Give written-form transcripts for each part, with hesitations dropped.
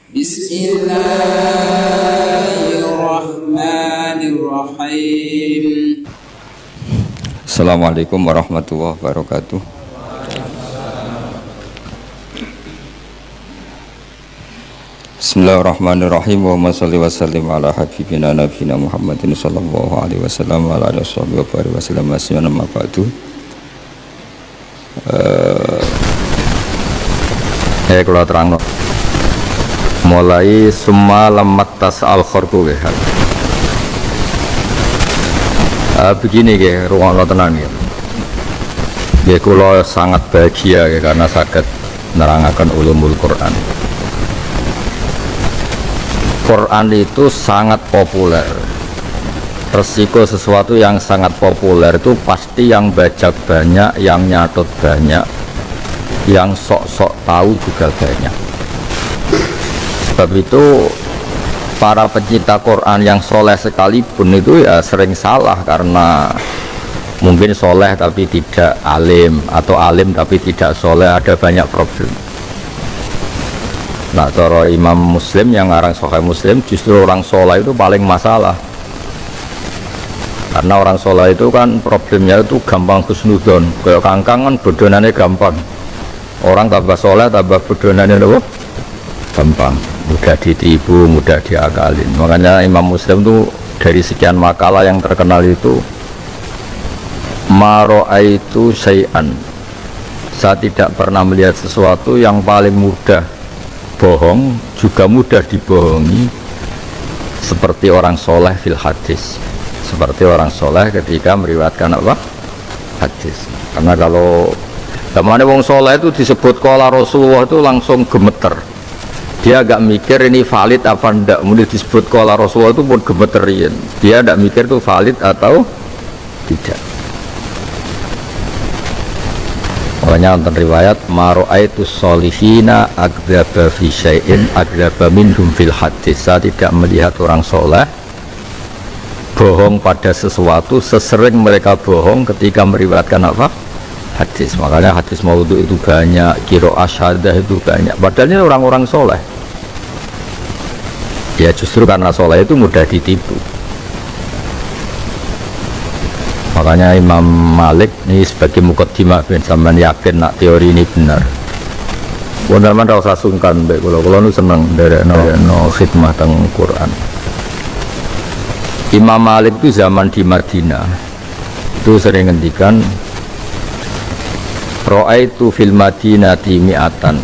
Bismillahirrahmanirrahim. Assalamualaikum warahmatullahi wabarakatuh. Bismillahirrahmanirrahim. Wa sholli wa sallim ala habibina nabiyina Muhammadin sallallahu alaihi wasallam wa ala alihi wa sallam ma ba'du. Kalau terang mulai summa lammat tas al kharqu begini ya, ruang tenan ya. Ya kula sangat bahagia ya, karena saged nerangaken ulumul Quran. Quran itu sangat populer. Resiko sesuatu yang sangat populer itu pasti yang baca banyak, yang nyatet banyak, yang sok-sok tahu juga banyak. Sebab itu para pencinta Quran yang soleh sekalipun itu ya sering salah, karena mungkin soleh tapi tidak alim, atau alim tapi tidak soleh, ada banyak problem. Nah, cara Imam Muslim yang ngarang Sahih Muslim, justru orang soleh itu paling masalah, karena orang soleh itu kan problemnya itu gampang husnudon. Kayak kangkang kan bodonannya gampang, orang tambah soleh tambah bodonannya apa? Gampang, mudah ditipu, mudah diakalin. Makanya Imam Muslim itu dari sekian makalah yang terkenal itu, maro'aitu syai'an, saya tidak pernah melihat sesuatu yang paling mudah bohong juga mudah dibohongi seperti orang soleh fil hadis, seperti orang soleh ketika meriwayatkan apa? Hadis. Karena kalau zamane wong soleh itu disebut qala Rasulullah itu langsung gemeter, dia agak mikir ini valid apa enggak. Kemudian disebut qala Rasulullah itu pun gemeterin, dia enggak mikir itu valid atau tidak. Makanya untuk riwayat maro'aitu sholihina agdzaba fi syai'in agdzaba minhum fil hadis, saya tidak melihat orang soleh bohong pada sesuatu sesering mereka bohong ketika meriwayatkan apa? Hadis. Makanya hadis maudhu itu banyak, qiraah syahadah itu banyak, padahal ini orang-orang soleh. Ya justru karena soleh itu mudah ditipu. Makanya Imam Malik ini sebagai mukaddimah ben sampean yakin nak teori ini benar. Wonten ora usah sungkan mbek kula nu seneng nderekno khidmah teng Quran. Imam Malik itu zaman di Madinah itu sering ngendikan ra'aitu fil madinati mi'atan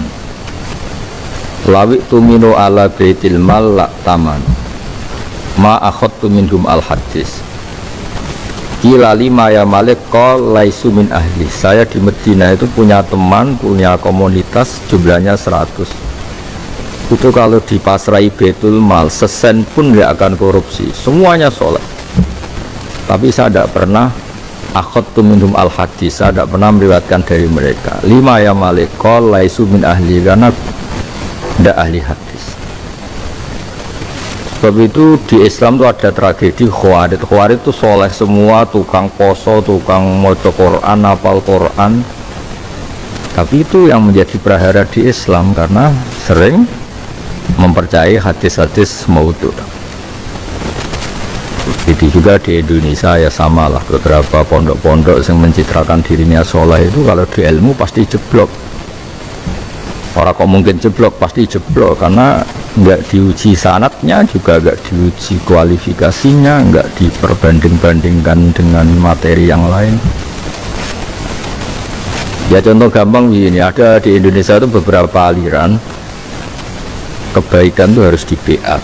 lawi tuminu ala baitil mal la taman ma akhadtu minhum al hadis. Kila lima ya Malik qol laisu min ahli, saya di Madinah itu punya teman, punya komunitas jumlahnya 100. Itu kalau dipasrai Baitul Mal sesen pun tidak akan korupsi, semuanya soleh. Tapi saya tidak pernah akhadtu minhum al hadis, saya tidak pernah meriwayatkan dari mereka. Lima ya Malik qol laisu min ahli, karena tidak ahli hadis. Sebab itu di Islam itu ada tragedi Khawarij. Khawarij itu soleh semua, tukang poso, tukang maca Quran, hafal Quran. Tapi itu yang menjadi prahara di Islam karena sering mempercayai hadis-hadis maudhu. Jadi juga di Indonesia ya samalah, beberapa pondok-pondok yang mencitrakan dirinya soleh itu kalau di ilmu pasti jeblok. Orang kok mungkin jeblok, pasti jeblok karena nggak diuji sanatnya, juga nggak diuji kualifikasinya, nggak diperbanding-bandingkan dengan materi yang lain. Ya contoh gampang begini, ada di Indonesia itu beberapa aliran kebaikan itu harus di BA.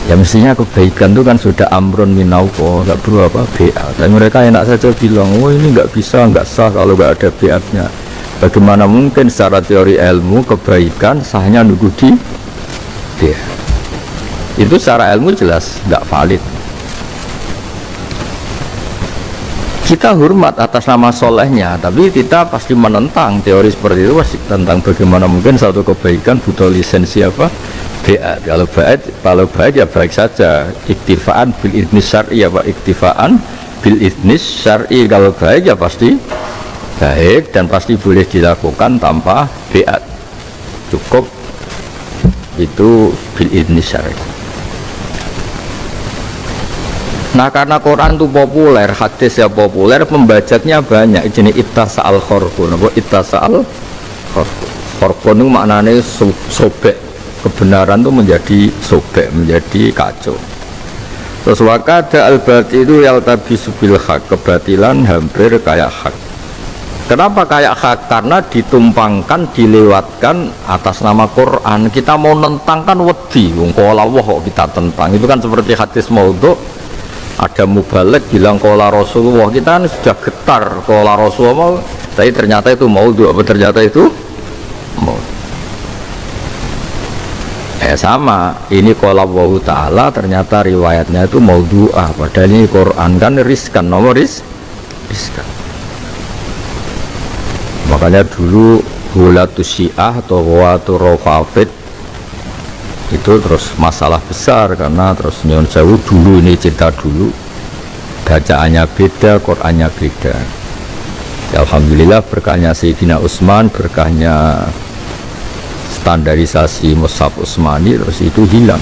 Ya mestinya kebaikan itu kan sudah amrun minallah, nggak perlu apa BA. Tapi mereka enak saja bilang, oh ini nggak bisa, nggak sah kalau nggak ada BA-nya. Bagaimana mungkin secara teori ilmu kebaikan sahnya nunggu di dia? Itu secara ilmu jelas nggak valid. Kita hormat atas nama solehnya, tapi kita pasti menentang teori seperti itu, pasti tentang bagaimana mungkin satu kebaikan butuh lisensi apa? BA. Kalau baik ya baik saja, iktifaan bil idnis syar'i ya Pak, iktifaan bil idnis syar'i. Kalau baik ya pasti baik dan pasti boleh dilakukan tanpa biat, cukup itu bil idzni syar'i. Nah karena Quran itu populer, hadis ya populer, pembacanya banyak. Jenis ittasa'al khorqun. Apa ittasa'al khorqun? Khorqun itu maknanya sobek. Kebenaran itu menjadi sobek, menjadi kacau. Terus wakada al-batilu yaltabisu bil haq. Kebatilan hampir kayak hak. Kenapa kayak hak? Karena ditumpangkan, dilewatkan atas nama Quran. Kita mau nentang kan wedi, qala Allah kok kita tentang. Itu kan seperti hadis maudhu. Ada mubalek bilang qala Rasulullah, kita kan sudah getar qala Rasulullah, tapi ternyata itu maudhu. Apa ternyata itu maudhu? Sama, ini qala Allah Ta'ala ternyata riwayatnya itu maudhu'ah, padahal ini Quran kan riskan, nomor riskan. Makanya dulu hulatus syiah atau huwatur rafafid itu terus masalah besar, karena terus nyuwun sewu dulu, ini cerita dulu, bacaannya beda, Qurannya beda. Ya, alhamdulillah berkahnya Sayyidina Utsman, berkahnya standarisasi mushaf Utsmani, terus itu hilang.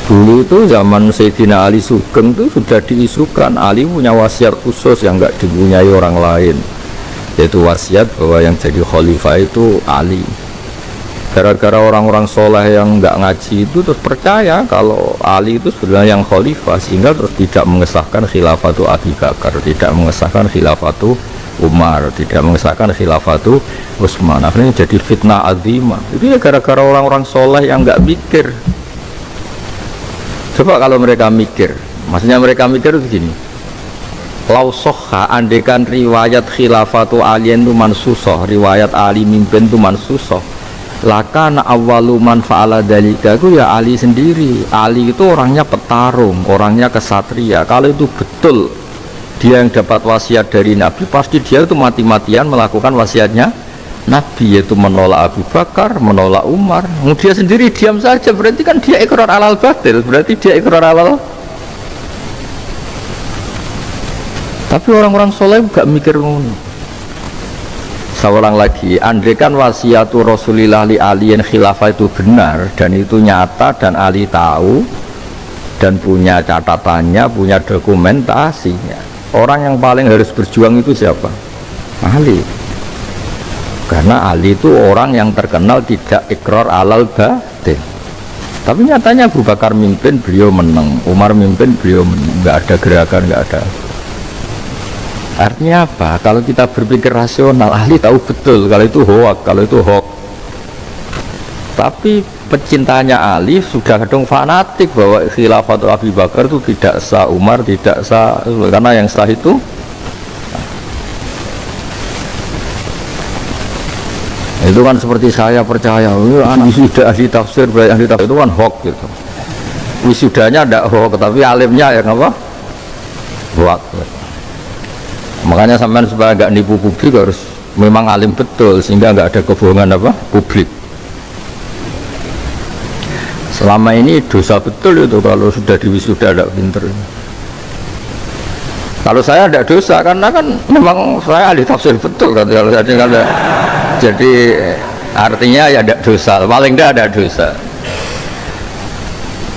Dulu itu zaman Sayyidina Ali Sugeng itu sudah diisukan Ali punya wasiat khusus yang enggak dipunyai orang lain, yaitu wasiat bahwa yang jadi khalifah itu Ali. Gara-gara orang-orang soleh yang nggak ngaji itu terus percaya kalau Ali itu sebenarnya yang khalifah, sehingga terus tidak mengesahkan khilafatu Abi Bakar, tidak mengesahkan khilafatu Umar, tidak mengesahkan khilafatu Utsman. Akhirnya jadi fitnah azimah. Itu ya gara-gara orang-orang soleh yang nggak mikir. Coba kalau mereka mikir, maksudnya mereka mikir itu begini, lausoha, andekan riwayat khilafatu Ali itu mansusoh, riwayat Ali mimpin itu mansusoh, lakana awwalu man fa'ala dalika itu ya Ali sendiri. Ali itu orangnya petarung, orangnya kesatria. Kalau itu betul dia yang dapat wasiat dari Nabi, pasti dia itu mati-matian melakukan wasiatnya Nabi, yaitu menolak Abu Bakar, menolak Umar. Dia sendiri diam saja, berarti kan dia ikrar alal batil, berarti dia ikrar alal. Tapi orang-orang soleh gak mikir ngono. Seorang lagi, andaikan wasiatu Rasulillah li aliyin khilafah itu benar dan itu nyata dan Ali tahu dan punya catatannya, punya dokumentasinya, orang yang paling harus berjuang itu siapa? Ali. Karena Ali itu orang yang terkenal tidak ikrar alal batin. Tapi nyatanya Abu Bakar mimpin, beliau menang. Umar mimpin, beliau menang. Nggak ada gerakan, nggak ada. Artinya apa? Kalau kita berpikir rasional, ahli tahu betul kalau itu hoak, kalau itu hoax. Tapi pecintanya Ali sudah kadang fanatik bahwa khilafat Abu Bakar itu tidak sah, Umar tidak sah, karena yang sah itu kan seperti saya percaya anak wisuda ahli tafsir, ahli tafsir itu kan hoax gitu. Wisudanya tidak hoax, tapi alimnya yang apa? Hoax. Makanya sampean supaya nggak nipu publik harus memang alim betul, sehingga nggak ada kebohongan apa publik. Selama ini dosa betul itu kalau sudah diwisuda tidak pinter. Kalau saya tidak dosa karena kan memang saya ahli tafsir betul kan, kalau jadi artinya ya tidak dosa, paling tidak ada dosa.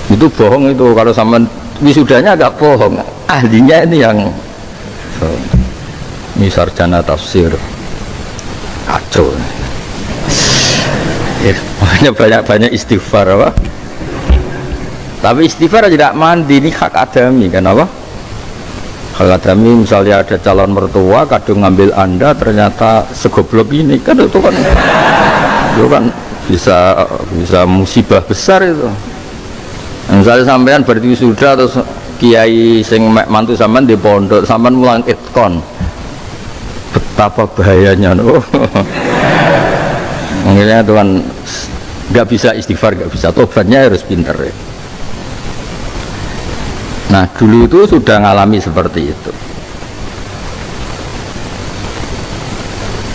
Itu bohong itu kalau sampean wisudanya agak bohong, ahlinya ini yang ini sarjana tafsir kacau. Makanya banyak istighfar apa? Tapi istighfar tidak mandi, ini hak adami kan apa? Hak adami, misalnya ada calon mertua kadang ngambil Anda ternyata segoblok ini kan, itu kan bisa musibah besar itu. Misalnya sampean berarti sudah terus kiai sing mantu sampean di pondok, sampean mulang itkon, betapa bahayanya. Makanya Tuhan nggak bisa istighfar, nggak bisa, tobatnya harus pinter ya. Nah dulu itu sudah ngalami seperti itu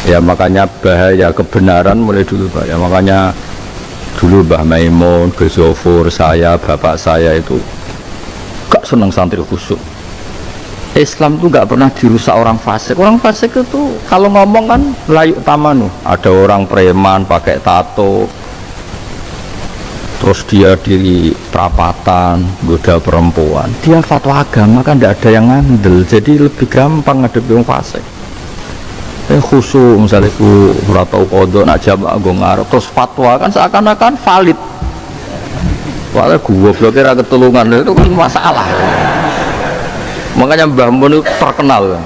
ya, makanya bahaya kebenaran mulai dulu bahaya. Makanya dulu Mbah Maimun, Gus Zofur, saya, bapak saya itu gak senang santri khusyuk. Islam itu gak pernah dirusak orang fasik. Orang fasik itu kalau ngomong kan layu tamanu, ada orang preman pakai tato, terus dia di perapatan goda perempuan, dia fatwa agama kan tidak ada yang ngandel, jadi lebih gampang ngadepi wong fasik. Khusyuk misalnya ku ora tau qodho nak jamak nggo ngarep terus fatwa kan seakan-akan valid. Soalnya gua blokir ketulungan itu kan masalah. Makanya Mbah Mun itu terkenal.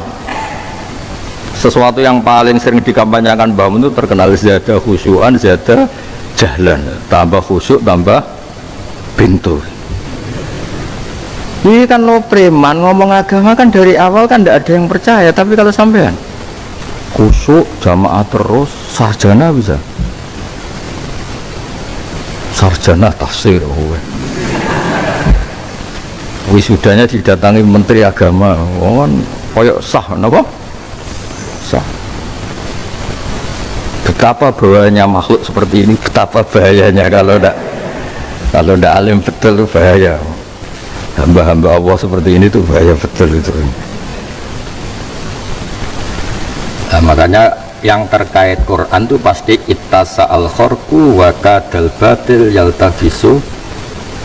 Sesuatu yang paling sering dikampanyekan Mbah Mun itu terkenal zada khusyuan, zada jahlan. Tambah khusyuk, tambah pintu. Ini kan lo preman ngomong agama kan dari awal kan tidak ada yang percaya, tapi kalau sampean khusyuk jamaah terus sarjana bisa sarjana tafsir wisudanya didatangi menteri agama kan koyok sah kenapa sah. Betapa bahayanya makhluk seperti ini, betapa bahayanya kalau tidak alim betul itu bahaya. Hamba-hamba Allah seperti ini tuh bahaya betul itu. Nah, makanya yang terkait Quran itu pasti ittasa al-khorku wa kadal batil yaltafisu.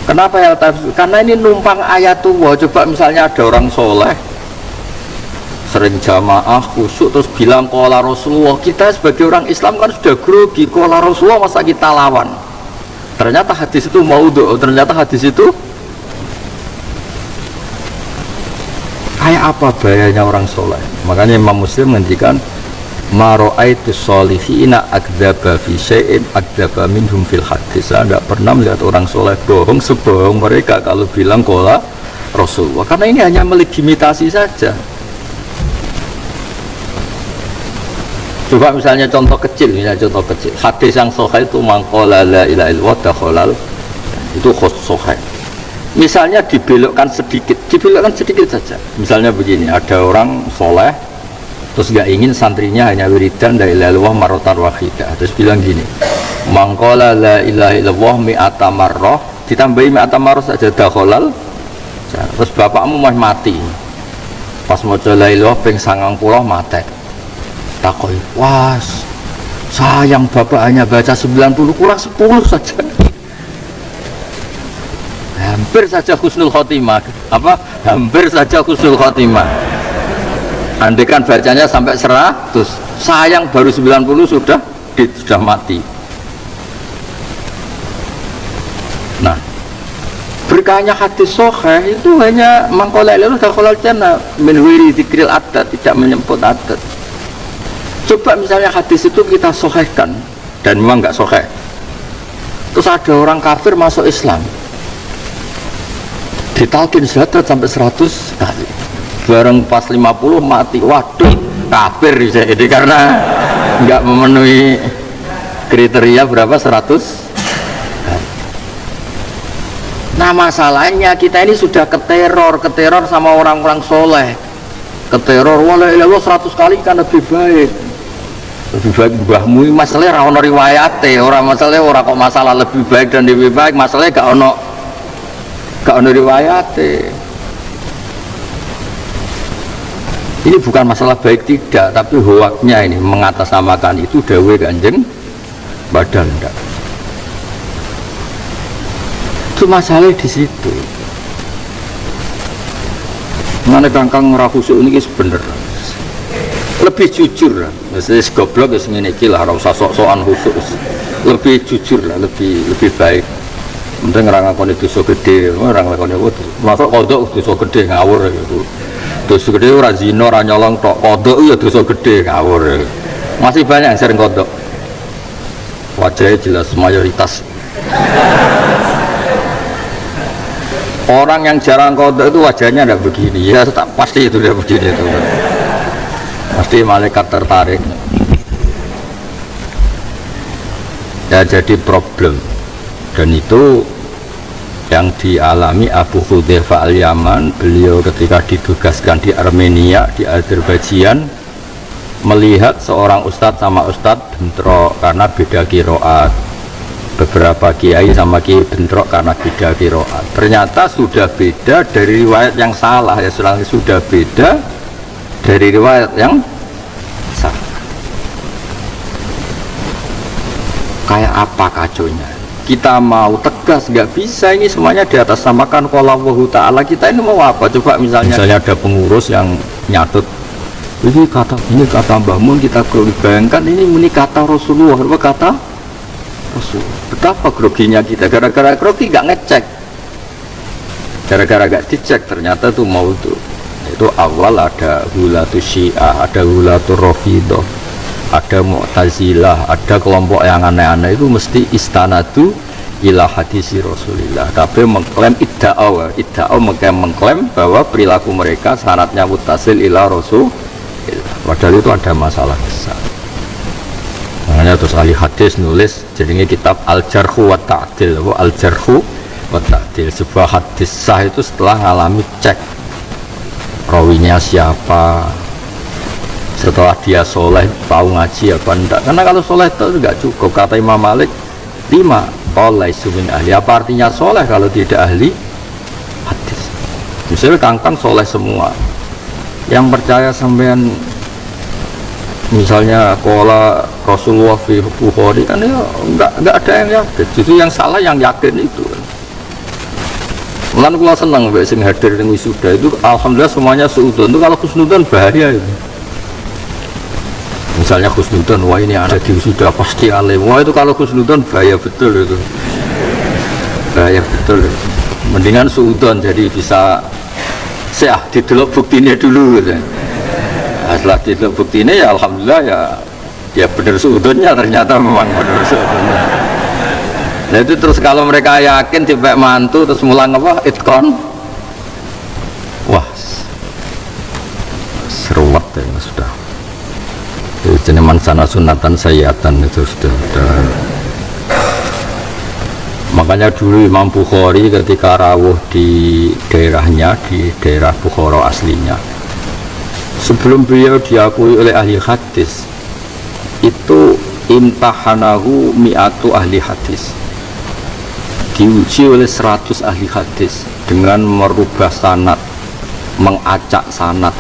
Kenapa yaltafisu? Karena ini numpang ayatullah. Coba misalnya ada orang soleh sering jamaah khusyuk terus bilang qala Rasulullah, kita sebagai orang Islam kan sudah grogi, qala Rasulullah masa kita lawan. Ternyata hadis itu maudhu', ternyata hadis itu kayak apa bahayanya orang soleh. Makanya Imam Muslim menghentikan ma ra'aitu sholihina akdzaba fi syai'in akdzaba minhum fil hadis. Saya tidak pernah melihat orang soleh bohong sebohong mereka kalau bilang qala Rasulullah, karena ini hanya melegitimasi saja. Coba misalnya contoh kecil, hadis yang sahih itu man qala la ilaha illallah dakhalal, itu sahih. Misalnya dibelokkan sedikit saja. Misalnya begini, ada orang soleh terus nggak ingin santrinya hanya wiridan la ilaha illallah marratan wahidah, terus bilang gini, mangkola la ilaha illallah mi'ata marrah, ditambahi mi'ata marrah saja dakhalal. Terus bapakmu mau mati pas mau la ilaha ping 90 mati, takoi was sayang bapak hanya baca 90 kurang 10 saja, hampir saja husnul khotimah. Hampir saja husnul khotimah. Andaikan bacanya sampai 100, sayang baru 90 sudah mati. Nah, berkahnya hadis sahih itu hanya mangkola ilalu dakhalal jannah min wiri dzikril adat, tidak menyebut adat. Coba misalnya hadis itu kita sahihkan dan memang nggak sahih, terus ada orang kafir masuk Islam, ditalkin syahadat sampai 100 kali, bareng pas 50 mati, waduh kafir ini karena nggak memenuhi kriteria berapa 100. Nah masalahnya kita ini sudah keteror sama orang-orang soleh, keteror wala ilallah 100 kali kan lebih baik mbahmu. Masalahnya orang riwayate, orang masalahnya orang kok masalah lebih baik dan lebih baik, masalahnya gak ono riwayate. Ini bukan masalah baik tidak, tapi hoaknya ini mengatasnamakan itu dawe Kanjeng badan enggak. Itu masalah di situ. Mana kangkang ora khusyuk ini bener. Lebih jujur lah. Mesti goblok wis ngene iki lah, ora usah sok-sokan khusyuk. Lebih jujur lah, lebih baik. Mending ora ngakoni dosa gede, ora ngakoni masuk kodok dosa gede ngawur gitu. Dosa gede ora zina, ora nyolong tok, kodok ya dosa gede ngawur. Masih banyak yang sering kodok. Wajahnya jelas mayoritas. Orang yang jarang kodok itu wajahnya tidak begini, ya pasti itu dia begini itu, pasti malaikat tertarik. Ya jadi problem, dan itu yang dialami Abu Hudzaifah al-Yaman. Beliau ketika ditugaskan di Armenia, di Azerbaijan, melihat seorang ustadz sama ustadz bentrok karena beda qiraat. Beberapa kiai sama kiai bentrok karena beda qiraat. Ternyata sudah beda dari riwayat yang salah, ya sudah beda dari riwayat yang salah. Kayak apa kacaunya? kita mau tegas nggak bisa, ini semuanya di atas samakan qala Allahu ta'ala. Kita ini mau apa? Coba misalnya ada pengurus yang nyatut ini kata Mbah Mun, kita bayangkan ini kata Rasulullah, apa kata Rasul. Betapa groginya kita, gara-gara grogi nggak ngecek, gara-gara nggak dicek ternyata tuh mau itu awal ada hulatu Syiah, ada hulatu Rafidah, ada Mu'tazilah, ada kelompok yang aneh-aneh, itu mesti istanadu ila hadisi Rasulillah, tapi mengklaim idda'aw mengklaim bahwa perilaku mereka syaratnya muttasil ila Rasul, padahal itu ada masalah besar. Makanya terus ahli hadis nulis jadinya kitab Al-Jarhu wa Ta'dil. Al-Jarhu wa Ta'dil, sebuah hadis sah itu setelah ngalami cek rawinya siapa, setelah dia soleh tahu ngaji apa enggak. Karena kalau soleh itu enggak cukup, kata Imam Malik 5 oleh sumin ahli. Apa artinya soleh kalau tidak ahli hadis? Misalnya kangkang soleh semua, yang percaya sampean misalnya kola Rasulullah fi Bukhari kan ya enggak ada yang yakin. Justru yang salah yang yakin itu. Mulane kula seneng mbek sing hadir ning wisuda itu alhamdulillah semuanya suudzon. Itu kalau husnudzon bahaya itu. Misalnya husnudzon, wah ini anak di wisuda pasti alim. Wah itu kalau husnudzon bahaya betul itu. Bahaya betul. Mendingan suudzon, jadi bisa didelok buktinya dulu gitu. Nah, setelah didelok buktinya ya alhamdulillah ya benar suudzonnya, ternyata memang benar suudzonnya. Nah itu terus kalau mereka yakin tiba mantu terus mulang apa itkon, wah seruat ya sudah. Jenis mansana sunatan sayyatan itu sudah. Makanya dulu Imam Bukhari ketika rawuh di daerahnya, di daerah Bukhara aslinya, sebelum beliau diakui oleh ahli hadis itu imtahanahu mi'atu ahli hadis, diuji oleh 100 ahli hadis dengan merubah sanad, mengacak sanad.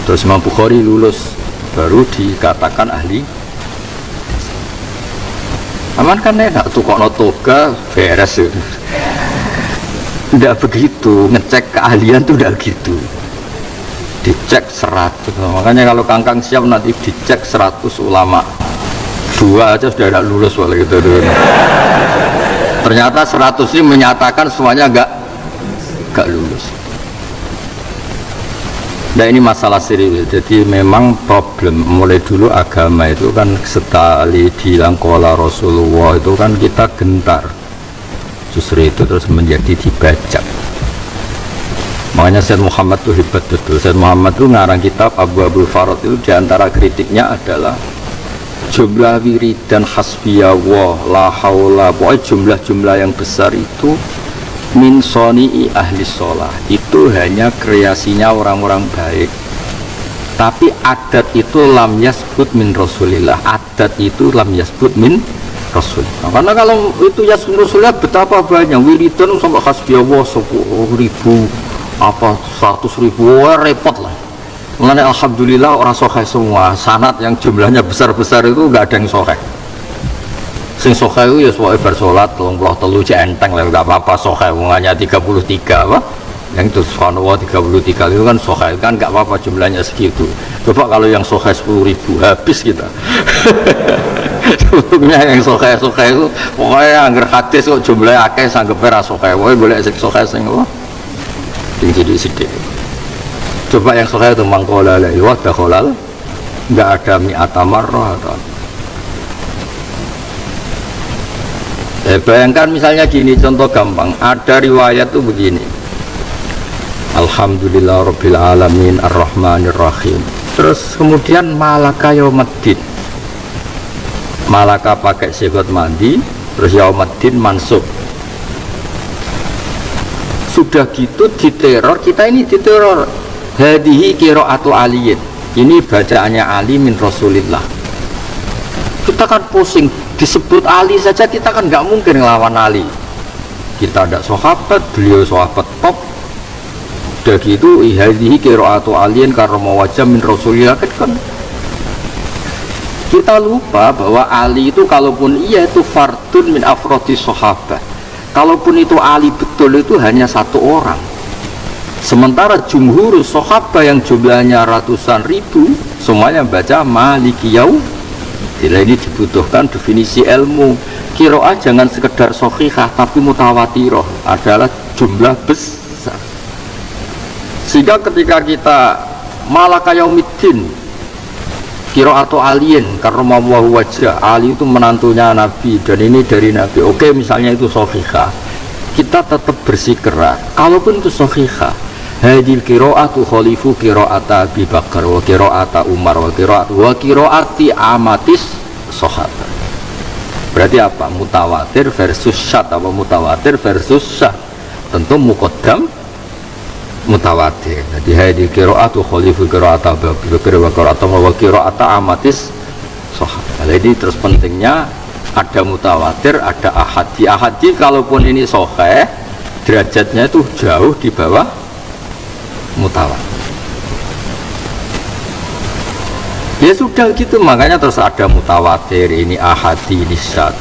Terus Imam Bukhari lulus, baru dikatakan ahli. Aman kan enak tuh kok notoga beres itu. Tidak begitu, ngecek keahlian tuh udah gitu. Dicek 100. Makanya kalau kangkang siap nanti dicek 100 ulama. 2 aja sudah tidak lulus oleh gitu. Ternyata 100 ini menyatakan semuanya enggak lulus. Nah ini masalah serius. Jadi memang problem mulai dulu agama itu kan sekali bilang qala Rasulullah itu kan kita gentar. Justru itu terus menjadi dibajak. Makanya Sayyid Muhammad itu hebat betul. Sayyid Muhammad itu ngarang kitab Abwaabul Farad, itu diantara kritiknya adalah jumlah wiridan hasbiyallah la haula, pokoknya jumlah-jumlah yang besar itu min soni'i ahli sholah, itu hanya kreasinya orang-orang baik. Tapi adat itu lam yasbut min Rasulillah, adat itu lam yasbut min Rasul. Nah, karena kalau itu yasbut Rasulillah betapa banyak wiridan sampai hasbiyallah 10.000 apa 100.000, wah repot lah. Mengenai alhamdulillah orang soheh semua, sanad yang jumlahnya besar-besar itu nggak ada yang soheh. Sing soheh itu ya soal bersolat 33 enteng lah, nggak apa-apa soheh, hanya 33 apa? Yang itu subhanallah 33 itu kan soheh kan nggak apa-apa jumlahnya segitu. Coba kalau yang soheh 10.000 habis kita. Sebelumnya yang soheh itu pokoknya anggar hadis kok jumlahnya akeh sanggep ra soheh, pokoknya boleh soheh sing apa? Tinggi sedikit. Coba yang soheh itu mangkola la ilaha illallah, nggak ada mi'ata marrah atau bayangkan misalnya gini, contoh gampang, ada riwayat tuh begini, alhamdulillah rabbil alamin ar-rahmanir rahim, terus kemudian malaka yaumaddin, malaka pakai sigot mandi, terus yaumaddin mansub. Sudah gitu diteror, kita ini diteror, hadihi qiraatu aliyin, ini bacaannya Ali min Rasulillah. Kita kan pusing, disebut Ali saja kita kan nggak mungkin ngelawan Ali. Kita ada sahabat, beliau sahabat top. Udah gitu hadihi qiraatu aliyin karena wajah min Rasulillah kan Kita lupa bahwa Ali itu kalaupun iya itu fardun min afrodi sahabah, kalaupun itu Ali betul itu hanya satu orang, sementara jumhur sahabah yang jumlahnya ratusan ribu semuanya baca maliki yaumil. Ini dibutuhkan definisi ilmu. Qiraah jangan sekedar sahihah tapi mutawatirah adalah jumlah besar, sehingga ketika kita malaka yaumiddin qiraatu alien karena Allah wajah Ali itu menantunya Nabi dan ini dari Nabi, oke misalnya itu sahihah, kita tetap bersikeras kalaupun itu sahihah hadil qiraatu khalifu qiraata Abi Bakar wa qiraata Umar wa qiraati amatis sahabat. Berarti apa? Mutawatir versus syad, apa mutawatir versus syad? Tentu muqaddam mutawatir. Jadi hadil qiraatu khalifu qiraata Abi Bakar wa qiraata amatis sahabat. Jadi terus pentingnya ada mutawatir, ada ahadi. Ahadi kalaupun ini sahih derajatnya itu jauh di bawah mutawatir. Ya sudah gitu, makanya terus ada mutawatir, ini ahadi, ini syad.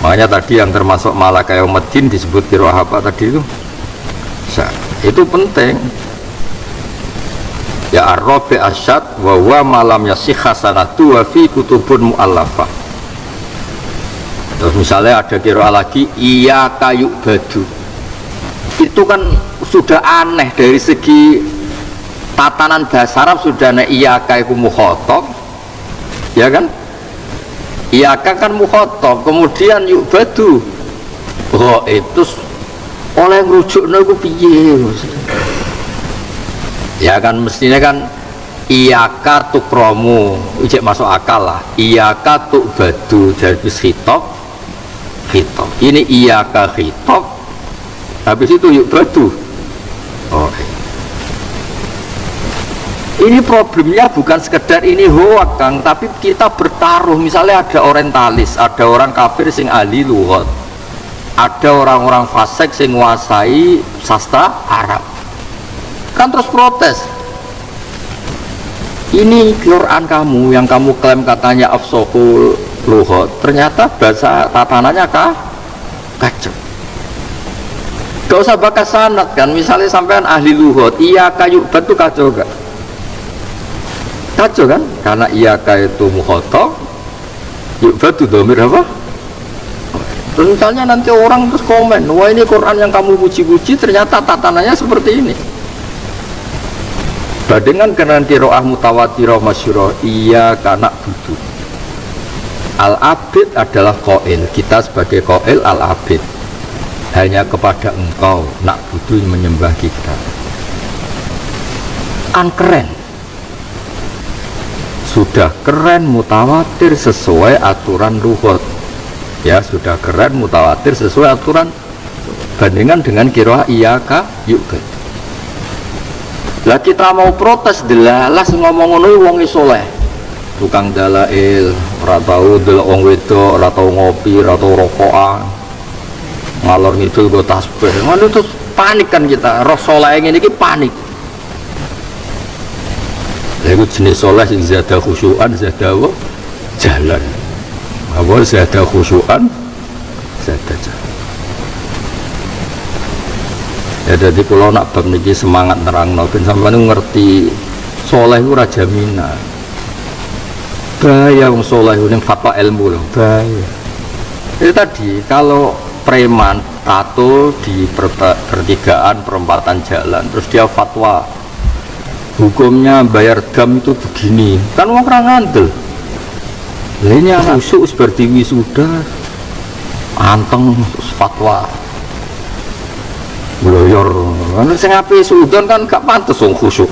Makanya tadi yang termasuk malaka yaumiddin disebut qiraah apa tadi itu? Syad. Itu penting. Ya ar-rabi asyad wa huwa malam yasihha sanatu wa fi kutubun mu'allafah. Terus misalnya ada qiraah lagi iyyaka yu'badu. Itu kan sudah aneh dari segi tatanan bahasa Arab, sudah nek iyyaka iku mukhatab, ya kan? Iyyaka kan mukhatab, kemudian yu'badu. Oh, itu oleh ngrujukno iku piye? Ya kan mestinya kan iyyaka tukramu, ijek masuk akal lah. Iyyaka tu'badu jadi khitab. Ini iyyaka khitab. Habis itu yu'badu. Oh. Ini problemnya bukan sekedar ini hoak Kang, tapi kita bertaruh. Misalnya ada orientalis, ada orang kafir sing ahli lughat, ada orang-orang fasik sing nguasai sastra Arab, kan terus protes. Ini Quran kamu yang kamu klaim katanya afsahul lughat, ternyata bahasa tatanannya kacau. Gak usah bakas sanad kan, misalnya sampean ahli lughat, iya kayu batu kacau gak? Kacau kan? Karena iyyaka itu mukhatab, yu'badu dhamir apa? Terus misalnya nanti orang terus komen, wah ini Quran yang kamu puji-puji ternyata tatanannya seperti ini. Bandingkan dengan qiraah mutawatirah masyhurah iyyaka na'budu. Al-abid adalah qail, kita sebagai qail al-abid. Hanya kepada engkau na'budu menyembah kita. Kan keren. Sudah keren mutawatir sesuai aturan lughat, ya sudah keren mutawatir sesuai aturan. Bandingkan dengan qiraah iyyaka yu'bad. Lah kita mau protes delalas ngomong ngono wong saleh, tukang dalail, ora tau delok wong wedok, ora tau ngopi, ora tau rokokan, ngalor ngidul go tasbih. Ngono terus panik kan kita, roh saleh ngene iki panik. Itu jenis soleh yang zada khusyuan, zada jalan. Apa zada khusyuan, zada jalan. Ya jadi kalau nak bab niki semangat terang ben sampeyan ngerti soleh itu raja mina. Bahaya wong soleh itu fatwa ilmu loh, bahaya. Itu tadi kalau preman tato di pertigaan perempatan jalan, terus dia fatwa hukumnya bayar dam itu begini, kan uang orang ngandel. Ini anak khusyuk seperti wisuda anteng fatwa bloyor, kan saya ngapain sudan kan gak pantas wong khusyuk.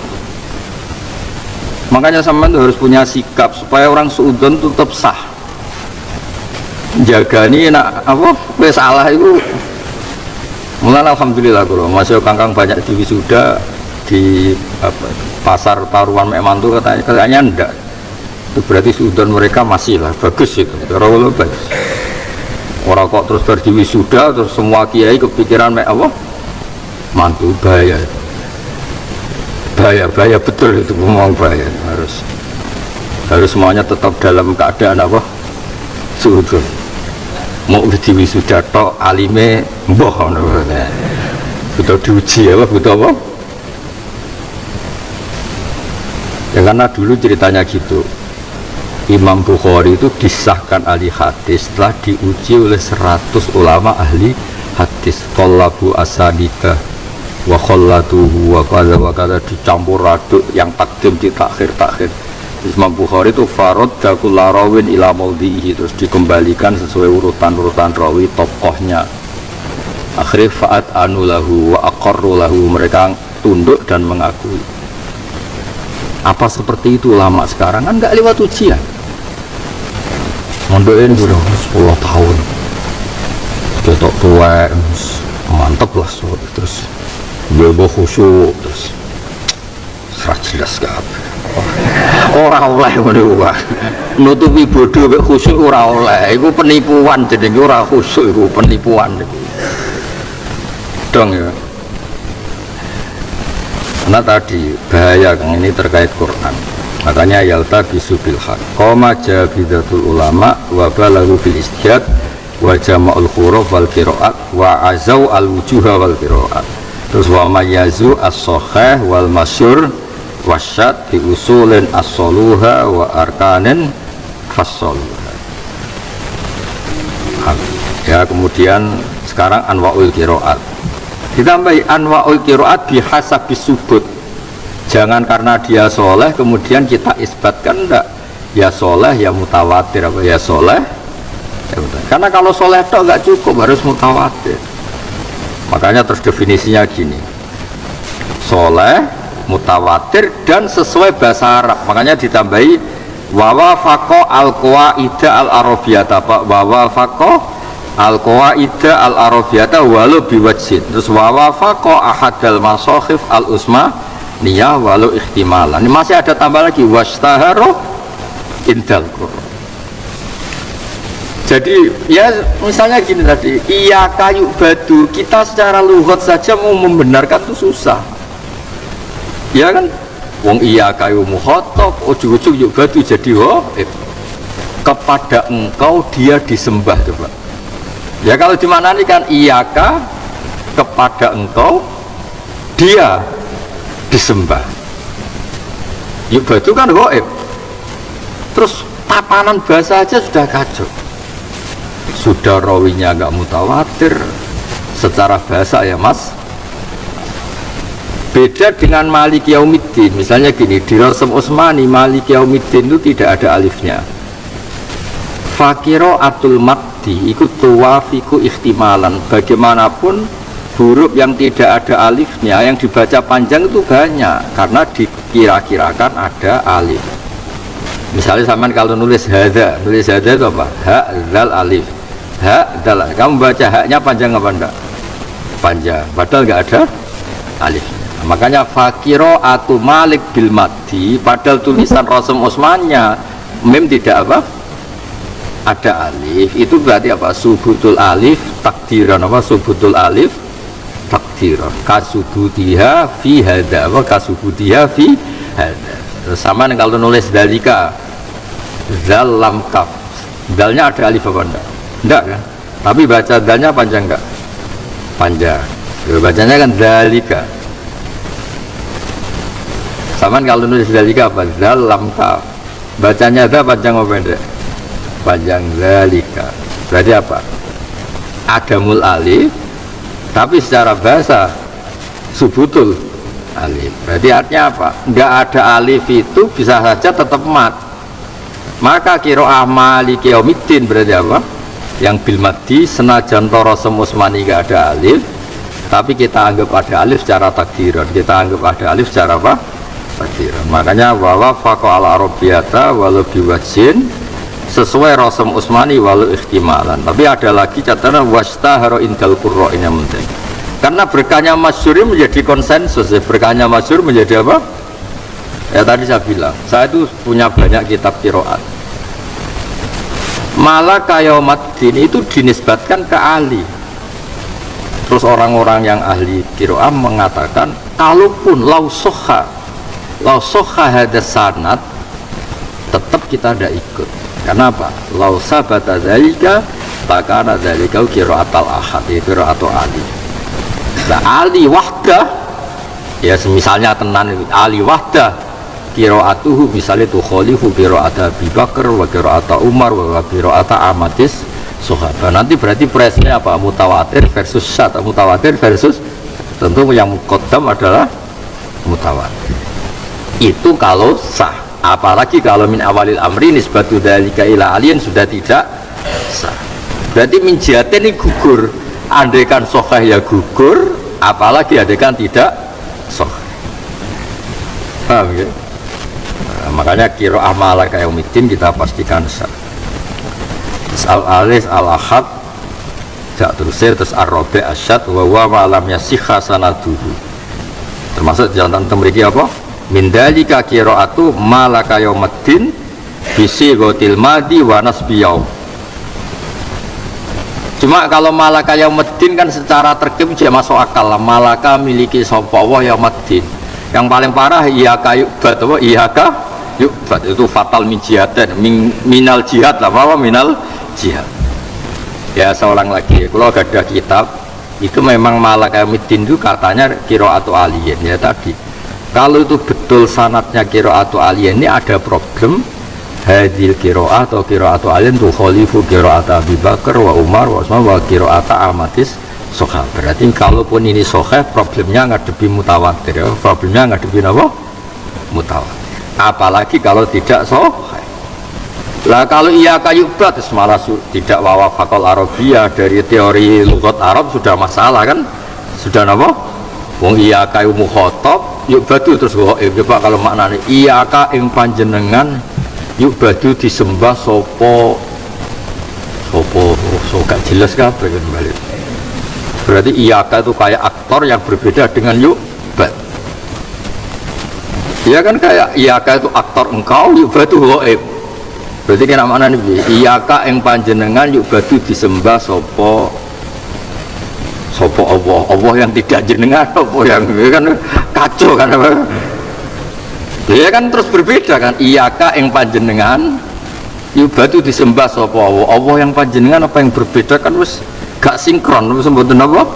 Makanya sampean harus punya sikap supaya orang sudan tetap sah. Jaga ini nak apa wes salah itu. Mulai alhamdulillah kalau masih kangkang banyak di wisuda di apa, pasar taruhan Mek Mantu katanya enggak, itu berarti sudan mereka masih lah bagus itu, terlalu bagus. Orang kok terus berdiwisuda terus semua kiai kepikiran Mek apa Mantu, bahaya betul itu, ngomong bahaya. harus semuanya tetap dalam keadaan apa? Suhudun. Mau diwisuda tok alime mbah ngono. Butuh diuji ya, butuh apa? Ya karena dulu ceritanya gitu. Imam Bukhari itu disahkan ahli hadis setelah diuji oleh 100 ulama ahli hadis. Qallabu asanida wa khallatuhu wa kadza dicampur aduk yang takdim di takhir. Imam Bukhari itu farad dakulla rawin ila maudhihi, terus dikembalikan sesuai urutan rawi tokohnya. Akhirnya fa'at anulahu wa aqarru lahu, mereka tunduk dan mengakui. Apa seperti itu ulama sekarang? Kan nggak lewat ujian. Mondokin sudah 10 tahun ketok tua mantep lah, terus bebo khusyuk, terus serah jelas gak apa orang oleh menurut nutupi bodoh mek khusyuk ora oleh, itu penipuan, jadi ora khusyuk, itu penipuan dong ya. Karena tadi bahaya Kang, ini terkait Quran, makanya yalta bisubil haq qoma jabidatul ulama wa balahu bil istihad wa jama'ul huruf wal qiraat wa azau al wujuha wal qiraat, terus wa mayazu as-sahih wal masyhur wasyad bi usulin as-soluha wa arkanin fas-soluha. Ya, kemudian sekarang anwa'ul qiraat ditambahi anwa'ul qiraat bihasabis subut. Jangan karena dia soleh kemudian kita isbatkan, enggak, ya soleh ya mutawatir, apa ya soleh ya, karena kalau soleh itu enggak cukup, harus mutawatir. Makanya terus definisinya gini, soleh, mutawatir, dan sesuai bahasa Arab. Makanya ditambahi wawafaqa al-qawaida al-arabiyata, wawafaqa al-qawaida al-arabiyata walau biwajhin, terus wawafaqa ahadal masokhif al-usma niyah walau ikhtimalan. Ini masih ada tambah lagi washtaharo indal Qur'an. Jadi ya misalnya gini tadi, iya kayu batu, kita secara lughat saja mau membenarkan itu susah ya kan. Wong iya kayu mukhatab, ujug-ujug yuk batu jadi kepada engkau dia disembah. Coba ya, kalau di mana ini kan iyaka kepada engkau dia disembah, yuk batu kan goib, terus tatanan bahasa aja sudah kacau, sudah rawinya agak mutawatir secara bahasa ya mas. Beda dengan Malik Yaumiddin, misalnya gini, di Rasm Utsmani Malik Yaumiddin itu tidak ada alifnya. Fakiro atul maddi ikut tuwafiku ikhtimalan, bagaimanapun huruf yang tidak ada alifnya yang dibaca panjang itu banyak karena dikira-kirakan ada alif. Misalnya sampean kalau nulis hadza itu apa? Ha zal alif, ha dal. Kamu baca haknya panjang apa enggak? Panjang, padahal enggak ada alifnya. Makanya fakiro atu Malik bil maddi, padahal tulisan Rasm Utsmannya mim tidak apa? Ada alif. Itu berarti apa? Subutul alif takdiran, apa? Subutul alif takdiran, kasubutiha fi hadza wa kasubutiha fi hadza. Sama dengan kalau nulis dalika zal lam kaf, dalnya ada alif apa enggak? Enggak kan? Tapi baca dalnya panjang enggak? Panjang. Bacanya kan dalika. Sama kalau nulis dalika apa? Zal lam kaf, bacanya ada panjang apa pendek? Panjang. Dalika berarti apa? Adamul alif, tapi secara bahasa subutul alif. Berarti artinya apa? Enggak ada alif itu bisa saja tetap mat. Maka qiraah Malik Yaumiddin berarti apa? Yang bil maddi senajan Rasm Utsmani enggak ada alif, tapi kita anggap ada alif secara takdiran. Kita anggap ada alif secara apa? Takdiran. Makanya wa faqa al arabiyata walau biwajhin, sesuai Rasm Utsmani walau ikhtimalan. Tapi ada lagi catatan washtahara indal qurra, ini yang penting. Karena berkahnya masyhur menjadi konsensus ya. Berkahnya masyhur menjadi apa? Ya tadi saya bilang, saya itu punya banyak kitab qiraat. Malaka yaumiddin itu dinisbatkan ke Ali. Terus orang-orang yang ahli qiraat mengatakan, kalaupun lau soha hadas sanad, tetap kita tidak ikut. Karena apa? Lau sabata dzalika takana dzalika qiraatul ahad, itu qiraatul Ali. Nah Ali wahdah ya misalnya tenan Ali wahdah qiraatuhu misalnya tu khalifu qiraata Abu Bakar wa qiraata Umar wa qiraata amatis sahabat. Nanti berarti presnya apa? Mutawatir versus syad. Mutawatir versus tentu yang muqaddam adalah mutawatir. Itu kalau sah. Apalagi kalau min awalil amri nisbatu dzalika ila aliyin sudah tidak sah. Berarti min jihatin ini gugur. Andaikan sahih ya gugur, apalagi andaikan tidak sahih. Paham ya? Nah, makanya qiraah malaka yaumiddin kita pastikan sah. Al-alis al-ahad jak terusir terus ar-rabi' asyad wa huwa ma lam yasikha sanaduhu. Termasuk jalan temriki apa? Min dalika qiraatu malaka yaumiddin bisi ghatil madi wa nasbi yaum. Cuma kalau malaka yaumiddin kan secara terkim dia masuk akal lah. Malaka miliki sapa Allah yaumiddin. Yang paling parah iyyaka yu'bad apa iyyaka yu'bad itu fatal min jihadan minal jihad lah apa minal jihad. Ya seorang lagi kalau ada kitab itu memang malaka yaumiddin itu katanya qiraatu aliyin ya tadi. Kalau itu betul sanatnya qiraatu aliyin ini ada problem. Hadil qiraah atau qiraatu aliyin tu khalifu qiraat Abu Bakar wa Umar wa Utsman wa qiraata amatis sahih. Berarti kalaupun ini sahih problemnya ngadepi mutawatir ya. Problemnya ngadepi apa? Mutawatir. Apalagi kalau tidak sahih. Lah kalau iya kayu berat malah tidak wawafaqal arabiyah dari teori lughat Arab sudah masalah kan? Sudah apa? Wong iya kayu mukhatab yuk batu terus coba kalau maknanya iya ka ing panjenengan yuk batu disembah sopo so gak jelas kabeh kan balik. Berarti iya ka itu kayak aktor yang berbeda dengan yuk bat. Iya kan kayak iya ka itu aktor engkau yuk batu goib. Berarti kena maknanya iya ka ing panjenengan yuk batu disembah sopo Allah yang tidak jenengan apa yang kan kacau kan apa dia kan terus berbeda kan iyaka yang panjenengan yubatu disembah sapa Allah yang panjenengan apa yang berbeda kan wis gak sinkron wis mboten apa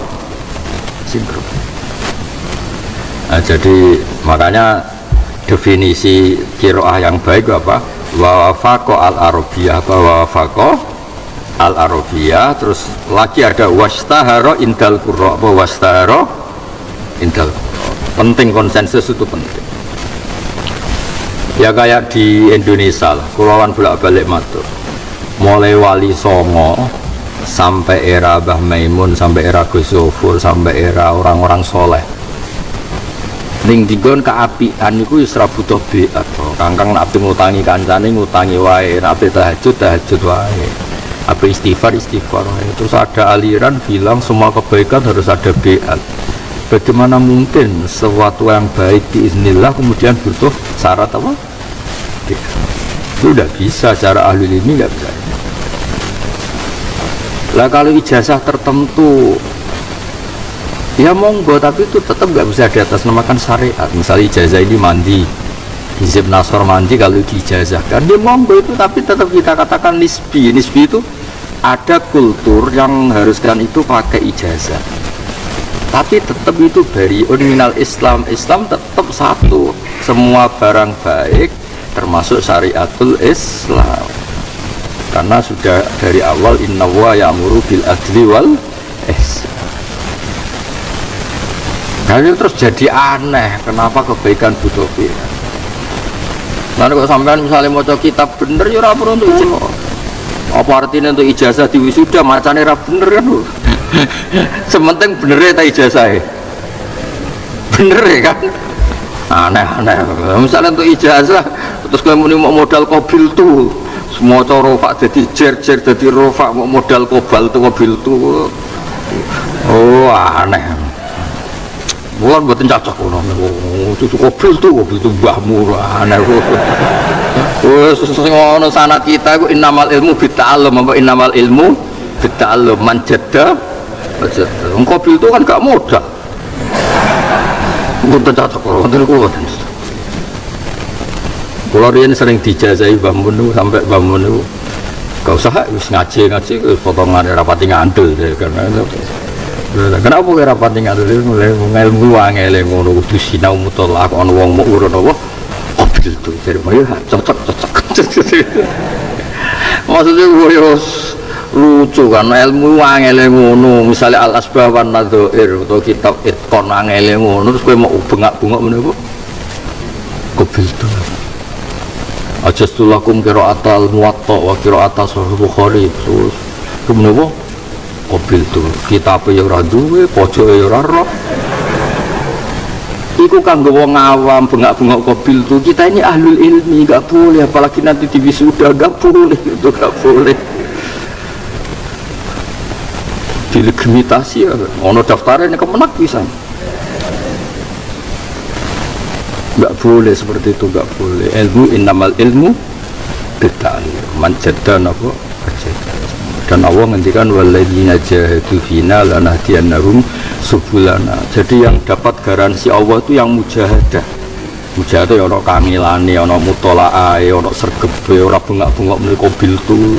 sinkron. Nah, jadi makanya definisi qiraah yang baik apa wa wafaqa al-arabiyah wa wafaqa al-arabiyah terus lagi ada wastahara indal qurra apa wastahara indal penting konsensus itu penting ya kayak di Indonesia lah kulawan bolak-balik matur mulai Wali Songo sampai era Mbah Maimun sampai era Gus Zofur sampai era orang-orang soleh ning digon keapian niku wis ora butuh biat kangkang nek ape ngutangi kancane ngutangi wae nek ape tahajud wae apa istighfar terus ada aliran bilang semua kebaikan harus ada biat. Bagaimana mungkin sesuatu yang baik biiznillah kemudian butuh syarat apa? Biat. Itu udah bisa cara ahli ilmi nggak bisa. Lah kalau ijazah tertentu ya monggo tapi itu tetap nggak bisa di atas namakan syariat. Misalnya ijazah ini mandi Hizib Nasr mandi kalau diijazahkan dia monggo itu tapi tetap kita katakan nisbi itu ada kultur yang haruskan itu pakai ijazah tapi tetap itu dari minal Islam tetap satu semua barang baik termasuk syariatul Islam karena sudah dari awal innallaha ya'muru bil adli wal ihsan. Nah itu terus jadi aneh kenapa kebaikan butuh biat. Nanti kalau sampean misalnya mau kitab bener ya rapor untuk ijazah. Apa artinya untuk ijazah di wisuda macane ra bener kan? Sementing bener ya ijazah. Bener ya kan? Aneh-aneh. Misalnya untuk ijazah terus kamu mau modal kobil tuh, semua rofa jadi jer jadi rofa mau modal kobal tuh mobil tuh. Oh aneh. Bukan buatan cacak cucu mobil tuh mbahmu aneh ngono sanad kita itu innamal ilmu bitta'allum apa innamal ilmu bitta'allum man jadda mobil itu kan gak modal buatan cacak Kalau riyen sering dijazahi Mbah Mun sampai Mbah Mun gak usah wis ngaji potongan rapati ngandel karena kenapa kok rapati ngandel mulai ilmu angel ngono kudu sinau mutolak ana wong mau urun apa kobil itu dari mana cocok maksudnya yo lucu kan ilmu angel ngono misalnya al asbah wan nadhair atau kitab itqon angel ngono terus kowe mau bengak-bengok menapa kobil itu ajastulakum qira'atal muwatta wa qira'atas sahih bukhari terus kemenapa kobil itu kitab ya ora duwe pojoke ya ora roh iku kanggo wong awam bengak-bengok kobil itu kita ini ahlul ilmi enggak boleh apalagi nanti di wisuda enggak boleh itu enggak boleh dilegitimasi ya ono daftarnya kemenak bisa enggak boleh seperti itu, enggak boleh. Ilmu innamal ilmu bitta'allum man jaddana apa dan Allah ngendikan walladzina jahadu fina lanahdiyannahum subulana. Jadi yang dapat garansi Allah itu yang mujahadah. Mujahadah ono kamilane, ono mutolaae, ono sregebe, ora bengak-bengok meni kobil itu.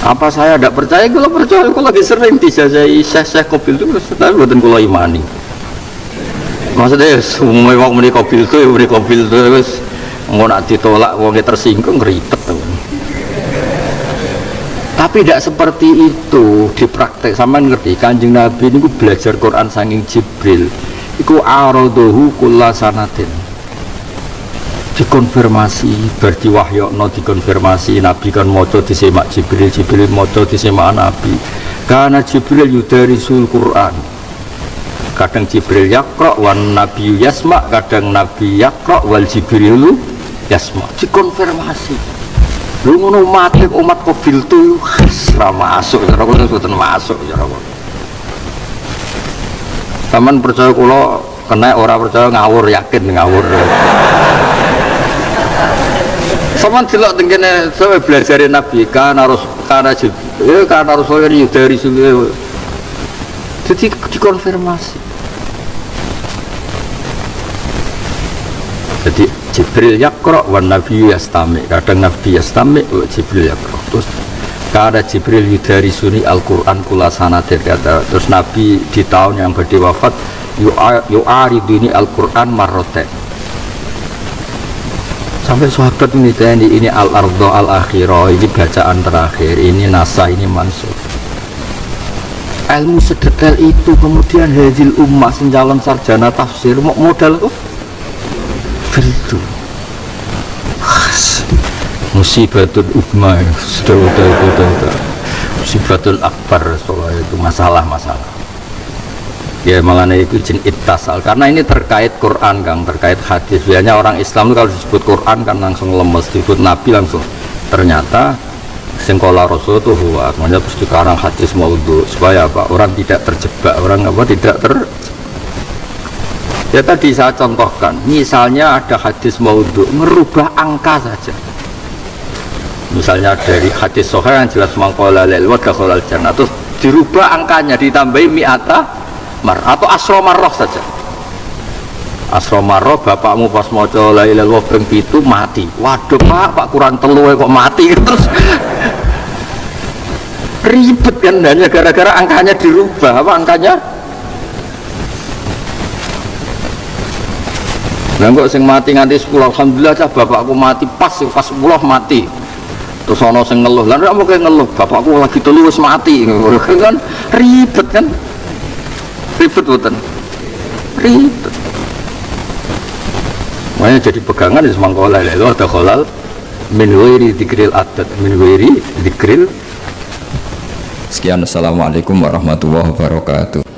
Apa saya tidak percaya? Kalau percaya, kalau lagi sering dijajahi syekh-syekh kobil itu, tapi buatan kalau imani. Maksudnya semua orang beri kobil itu terus mau nak ditolak orangnya tersinggung ribet tapi tidak seperti itu dipraktek sama ngerti Kanjeng Nabi ini belajar Quran saking Jibril iku araduhu kulla sanatin dikonfirmasi berdiwahyokno dikonfirmasi Nabi kan moco disemak Jibril moco disemak Nabi karena Jibril yudarisul Quran kadang Jibril yakra wan Nabi yasma kadang Nabi yakra wal Jibrilu yasma dikonfirmasi lu ngono mati umat kobil tu khasra masuk cara kula mboten masuk cara kula sampean percaya kula kena ora percaya ngawur yakin ngawur sampean delok tengene sampe belajar Nabi karena Jibril karena Rasul dari sini jadi dikonfirmasi. Jadi Jibril yakra wa Nabi yastami kadang Nabi yastami wa Jibril yakra terus kada Jibril yudari suni Al-Quran kula sanatir kata terus Nabi di tahun yang badhe wafat yu'ariduni Al-Quran marroten sampai sahabat ini al-ardo al-akhirah ini bacaan terakhir ini nasa ini mansur ilmu sedetail itu kemudian hadil ummah senjalan sarjana tafsir modal tuh itu musibatul ummah sudah musibatul akbar soal itu masalah ya malah itu jin ittasal karena ini terkait Quran Kang terkait hadis biasanya orang Islam itu kalau disebut Quran kan langsung lemes disebut Nabi langsung ternyata singkola Rasul itu makanya terus dikarang hadis maudhu supaya apa orang tidak terjebak orang apa tidak ya tadi saya contohkan misalnya ada hadis maudhu merubah angka saja misalnya dari hadis sahih yang jelas mangkola lel wa dakhalal jannah terus dirubah angkanya ditambahi mi'ata mar atau asro marroh saja asro marroh bapakmu pas maca la ilaha illallah ping 7 mati waduh pak kurang telu kok mati terus ribet kan hanya gara-gara angkanya dirubah apa angkanya nah kok sing mati nganti 10 alhamdulillah cah bapakku mati pas 10 mati terus ono sing ngeluh lan ora mung ngeluh bapakku lagi telu wis mati kan ribet kan ribet boten ribet makanya jadi pegangan di semangkola itu ada kholal min wairi dikril adat min wairi dikril. Sekian, assalamualaikum warahmatullahi wabarakatuh.